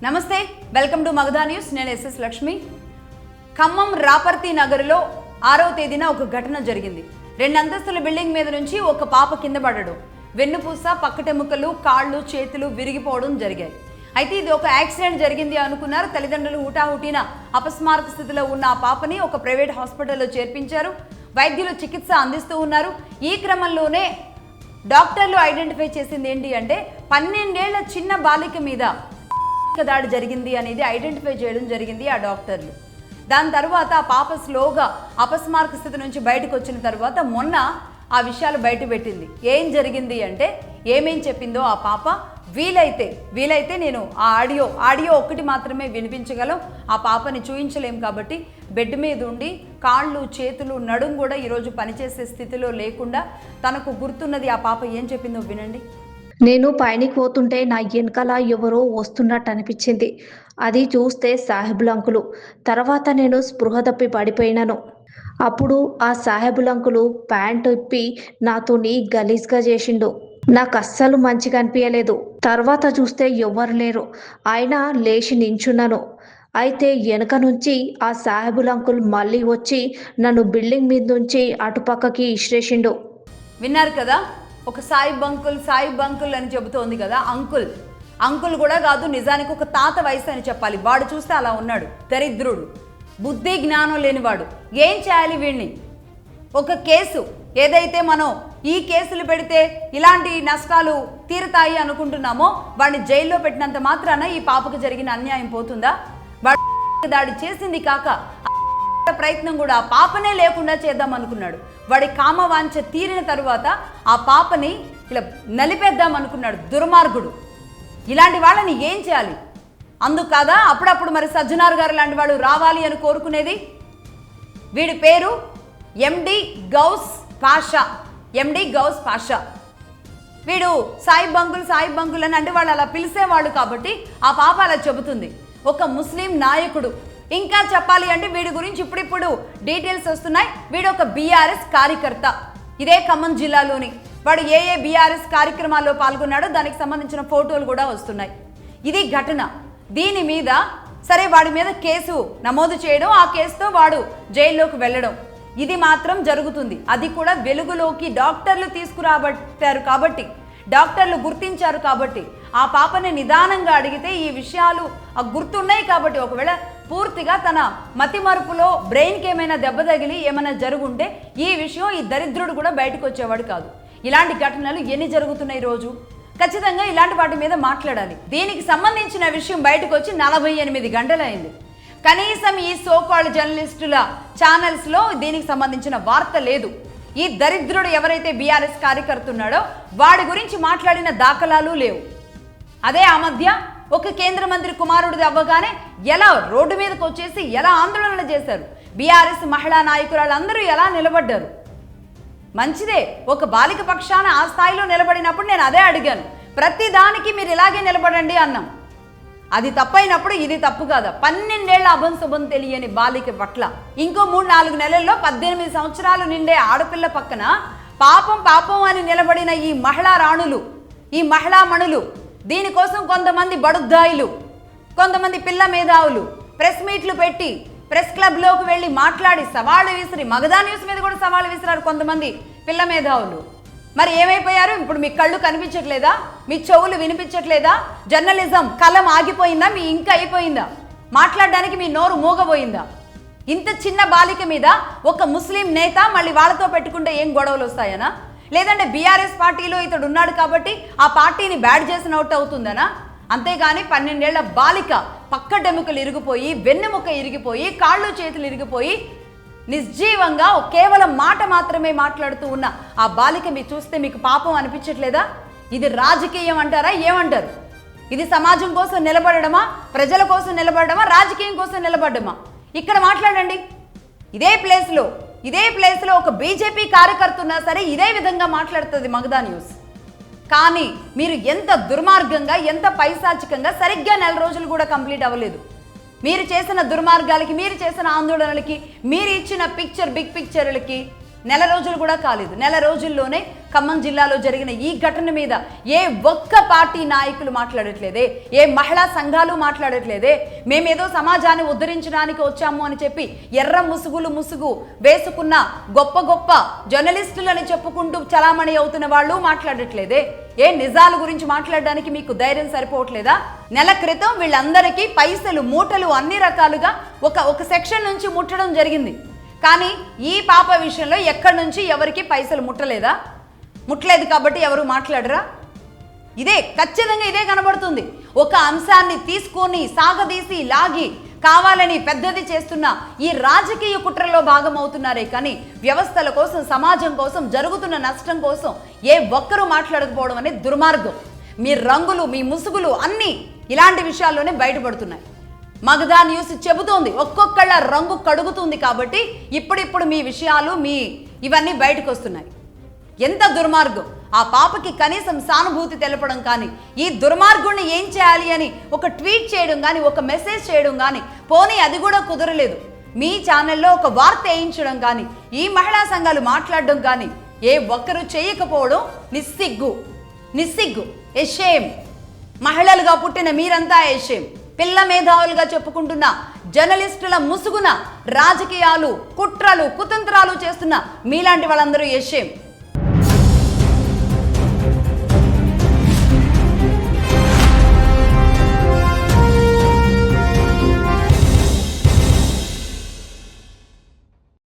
నమస్తే, welcome to Magadha news. నేను SS Lakshmi. Khammam Raparthi నగర్లో 6వ తేదీన ఒక ఘటన జరిగింది. 2 అంతస్తుల బిల్డింగ్ మీద నుంచి ఒక పాప కింద పడడం, వెన్నుపూస, పక్కటెముకలు, కాళ్ళు, చేతులు విరిగిపోవడం జరిగాయి. అయితే ఇది ఒక యాక్సిడెంట్ జరిగింది అనుకున్నారు. తల్లిదండ్రులు హుటాహుటిన అపస్మారక స్థితిలో ఉన్న ఆ పాపని ఒక ప్రైవేట్ హాస్పిటల్లో చేర్పించారు. వైద్యులు చికిత్స అందిస్తూ ఉన్నారు. ఈ క్రమంలోనే డాక్టర్లు ఐడెంటిఫై చేసింది ఏంటి అంటే 12 ఏళ్ల చిన్న బాలిక మీద దాడి జరిగింది అనేది ఐడెంటిఫై చేయడం జరిగింది ఆ డాక్టర్లు. దాని తర్వాత ఆ పాప స్లోగా అపస్మారక స్థితి నుంచి బయటకు వచ్చిన తర్వాత మొన్న ఆ విషయాలు బయట పెట్టింది. ఏం జరిగింది అంటే ఏమేం చెప్పిందో ఆ పాప వీలైతే నేను ఆ ఆడియో ఒక్కటి మాత్రమే వినిపించగలం. ఆ పాపని చూయించలేం కాబట్టి బెడ్ మీద ఉండి కాళ్ళు, చేతులు, నడుం కూడా ఈరోజు పనిచేసే స్థితిలో లేకుండా తనకు గుర్తున్నది ఆ పాప ఏం చెప్పిందో వినండి. నేను పైనకి పోతుంటే నా వెనకాల ఎవరో వస్తున్నట్టు అనిపించింది. అది చూస్తే సాహెబుల్ అంకులు. తర్వాత నేను స్పృహ తప్పి పడిపోయినాను. అప్పుడు ఆ సాహెబుల్ అంకులు ప్యాంటు ఇప్పి నాతోని గలీజ్గా చేసిండు. నాకు అస్సలు మంచిగా అనిపించలేదు. తర్వాత చూస్తే ఎవ్వరు లేరు. ఆయన లేచి నించున్నాను. అయితే వెనక నుంచి ఆ సాహెబుల్ అంకుల్ మళ్ళీ వచ్చి నన్ను బిల్డింగ్ మీద నుంచి అటుపక్కకి ఇసిరేసిండు. విన్నారు కదా, ఒక సాయిబ్ అంకుల్ అని చెబుతోంది కదా. అంకుల్ కూడా కాదు, నిజానికి ఒక తాత వయసు అని చెప్పాలి. వాడు చూస్తే అలా ఉన్నాడు, దరిద్రుడు, బుద్ధి జ్ఞానం లేనివాడు. ఏం చేయాలి వీడిని? ఒక కేసు ఏదైతే మనం ఈ కేసులు పెడితే ఇలాంటి నష్టాలు తీరుతాయి అనుకుంటున్నామో వాడిని జైల్లో పెట్టినంత మాత్రాన ఈ పాపకు జరిగిన అన్యాయం పోతుందా? వాడు దాడి చేసింది కాక ప్రయత్నం కూడా ఆ పాపనే లేకుండా చేద్దాం అనుకున్నాడు. వాడి కామవాంఛ తీరిన తరువాత ఆ పాపని ఇలా నలిపేద్దాం అనుకున్నాడు, దుర్మార్గుడు. ఇలాంటి వాళ్ళని ఏం చేయాలి? అందుకు కాదా అప్పుడప్పుడు మరి సజ్జనార్ గారు లాంటి వాళ్ళు రావాలి అని కోరుకునేది. వీడి పేరు ఎండి గౌస్ పాషా. వీడు సాయిబ్ అంకుల్ అని అంటే వాళ్ళు అలా పిలిచేవాళ్ళు కాబట్టి ఆ పాప అలా చెబుతుంది. ఒక ముస్లిం నాయకుడు. ఇంకా చెప్పాలి అంటే వీడి గురించి ఇప్పుడిప్పుడు డీటెయిల్స్ వస్తున్నాయి. వీడు ఒక బీఆర్ఎస్ కార్యకర్త. ఇదే ఖమ్మం జిల్లాలోని వాడు ఏ బీఆర్ఎస్ కార్యక్రమాల్లో పాల్గొన్నాడో దానికి సంబంధించిన ఫోటోలు కూడా వస్తున్నాయి. ఇది ఘటన. దీని మీద సరే వాడి మీద కేసు నమోదు చేయడం, ఆ కేసుతో వాడు జైల్లోకి వెళ్ళడం, ఇది మాత్రం జరుగుతుంది. అది కూడా వెలుగులోకి డాక్టర్లు తీసుకురాబట్టారు కాబట్టి, డాక్టర్లు గుర్తించారు కాబట్టి, ఆ పాపని నిదానంగా అడిగితే ఈ విషయాలు గుర్తున్నాయి కాబట్టి, ఒకవేళ పూర్తిగా తన మతిమరుపులో బ్రెయిన్కి ఏమైనా దెబ్బ తగిలి ఏమైనా జరుగుంటే ఈ విషయం ఈ దరిద్రుడు కూడా బయటకు వచ్చేవాడు కాదు. ఇలాంటి ఘటనలు ఎన్ని జరుగుతున్నాయి రోజు? ఖచ్చితంగా ఇలాంటి వాటి మీద మాట్లాడాలి. దీనికి సంబంధించిన విషయం బయటకు వచ్చి 48 గంటలైంది. కనీసం ఈ సోకాల్డ్ జర్నలిస్టుల ఛానల్స్లో దీనికి సంబంధించిన వార్త లేదు. ఈ దరిద్రుడు ఎవరైతే బీఆర్ఎస్ కార్యకర్త ఉన్నాడో వాడి గురించి మాట్లాడిన దాఖలాలు లేవు. అదే ఆ మధ్య ఒక కేంద్ర మంత్రి కుమారుడిది అవ్వగానే ఎలా రోడ్డు మీదకి వచ్చేసి ఎలా ఆందోళనలు చేశారు. బీఆర్ఎస్ మహిళా నాయకురాలు అందరూ ఎలా నిలబడ్డారు. మంచిదే, ఒక బాలిక పక్షాన ఆ స్థాయిలో నిలబడినప్పుడు నేను అదే అడిగాను. ప్రతి దానికి మీరు ఇలాగే నిలబడండి అన్నాం. అది తప్పైనప్పుడు ఇది తప్పు కాదా? 12 ఏళ్ల అభంశుభం తెలియని బాలిక పట్ల ఇంకో 3-4 నెలల్లో 18 సంవత్సరాలు నిండే ఆడపిల్ల పక్కన పాపం అని నిలబడిన ఈ మహిళా రాణులు, ఈ మహిళా మణులు, దీనికోసం కొంతమంది బడుద్దాయిలు, కొంతమంది పిల్ల మేధావులు ప్రెస్ మీట్లు పెట్టి ప్రెస్ క్లబ్లోకి వెళ్ళి మాట్లాడి సవాళ్ళు విసిరి, మగధా న్యూస్ మీద కూడా సవాళ్ళు విసిరారు కొంతమంది పిల్ల మేధావులు. మరి ఏమైపోయారు? ఇప్పుడు మీ కళ్ళు కనిపించట్లేదా? మీ చెవులు వినిపించట్లేదా? జర్నలిజం కలం ఆగిపోయిందా? మీ ఇంకా అయిపోయిందా? మాట్లాడడానికి మీ నోరు మూగబోయిందా? ఇంత చిన్న బాలిక మీద ఒక ముస్లిం నేత మళ్ళీ వాళ్ళతో పెట్టుకుంటే ఏం గొడవలు వస్తాయనా? లేదంటే బీఆర్ఎస్ పార్టీలో ఇతడు ఉన్నాడు కాబట్టి ఆ పార్టీని బ్యాడ్ చేసిన అవుట్ అవుతుందనా? అంతేగాని 12 ఏళ్ల బాలిక పక్కటెముకలు ఇరిగిపోయి, వెన్నెముక ఇరిగిపోయి, కాళ్ళు చేతులు ఇరిగిపోయి నిర్జీవంగా కేవలం మాట మాత్రమే మాట్లాడుతూ ఉన్న ఆ బాలిక మీరు చూస్తే మీకు పాపం అనిపించట్లేదా? ఇది రాజకీయం అంటారా? ఏమంటారు? ఇది సమాజం కోసం నిలబడడమా, ప్రజల కోసం నిలబడడమా, రాజకీయం కోసం నిలబడమా? ఇక్కడ మాట్లాడండి. ఇదే ప్లేస్లో ఒక బీజేపీ కార్యకర్త ఉన్నా సరే ఇదే విధంగా మాట్లాడుతుంది మగధా న్యూస్. కానీ మీరు ఎంత దుర్మార్గంగా, ఎంత పైశాచికంగా, సరిగ్గా 4 రోజులు కూడా కంప్లీట్ అవ్వలేదు. మీరు చేసిన దుర్మార్గాలకి, మీరు చేసిన ఆందోళనలకి, మీరు ఇచ్చిన బిగ్ పిక్చర్లకి 4 రోజులు కూడా కాలేదు. 4 రోజుల్లోనే ఖమ్మం జిల్లాలో జరిగిన ఈ ఘటన మీద ఏ ఒక్క పార్టీ నాయకులు మాట్లాడట్లేదే, ఏ మహిళా సంఘాలు మాట్లాడట్లేదే. మేమేదో సమాజాన్ని ఉద్ధరించడానికి వచ్చాము అని చెప్పి ఎర్ర ముసుగు వేసుకున్న గొప్ప గొప్ప జర్నలిస్టులని చెప్పుకుంటూ చలామణి అవుతున్న వాళ్ళు మాట్లాడట్లేదే. ఏ నిజాల గురించి మాట్లాడడానికి మీకు ధైర్యం సరిపోవట్లేదా? నెల క్రితం వీళ్ళందరికీ పైసలు మూటలు అన్ని రకాలుగా ఒక సెక్షన్ నుంచి ముట్టడం జరిగింది. కానీ ఈ పాప విషయంలో ఎక్కడి నుంచి ఎవరికి పైసలు ముట్టలేదు కాబట్టి ఎవరు మాట్లాడరా? ఇదే ఖచ్చితంగా ఇదే కనబడుతుంది. ఒక అంశాన్ని తీసుకొని సాగదీసి లాగి కావాలని పెద్దది చేస్తున్న ఈ రాజకీయ కుట్రలో భాగమవుతున్నారే కానీ వ్యవస్థల కోసం, సమాజం కోసం, జరుగుతున్న నష్టం కోసం ఏ ఒక్కరూ మాట్లాడకపోవడం అనేది దుర్మార్గం. మీ రంగులు, మీ ముసుగులు అన్నీ ఇలాంటి విషయాల్లోనే బయటపడుతున్నాయి. మగధా న్యూస్ చెబుతోంది, ఒక్కొక్కళ్ళ రంగు కడుగుతుంది కాబట్టి ఇప్పుడిప్పుడు మీ విషయాలు ఇవన్నీ బయటకు వస్తున్నాయి. ఎంత దుర్మార్గం! ఆ పాపకి కనీసం సానుభూతి తెలపడం కానీ, ఈ దుర్మార్గుడిని ఏం చేయాలి అని ఒక ట్వీట్ చేయడం కానీ, ఒక మెసేజ్ చేయడం కానీ, పోనీ అది కూడా కుదరలేదు. మీ ఛానల్లో ఒక వార్త వేయించడం కానీ, ఈ మహిళా సంఘాలు మాట్లాడడం కానీ ఏ ఒక్కరూ చేయకపోవడం నిస్సిగ్గు. ఎషేమ్. మహిళలుగా పుట్టిన మీరంతా ఎషేమ్. పిల్ల మేధావులుగా చెప్పుకుంటున్న జర్నలిస్టుల ముసుగున రాజకీయాలు, కుట్రలు, కుతంత్రాలు చేస్తున్న మీలాంటి వాళ్ళందరూ ఎషేమ్.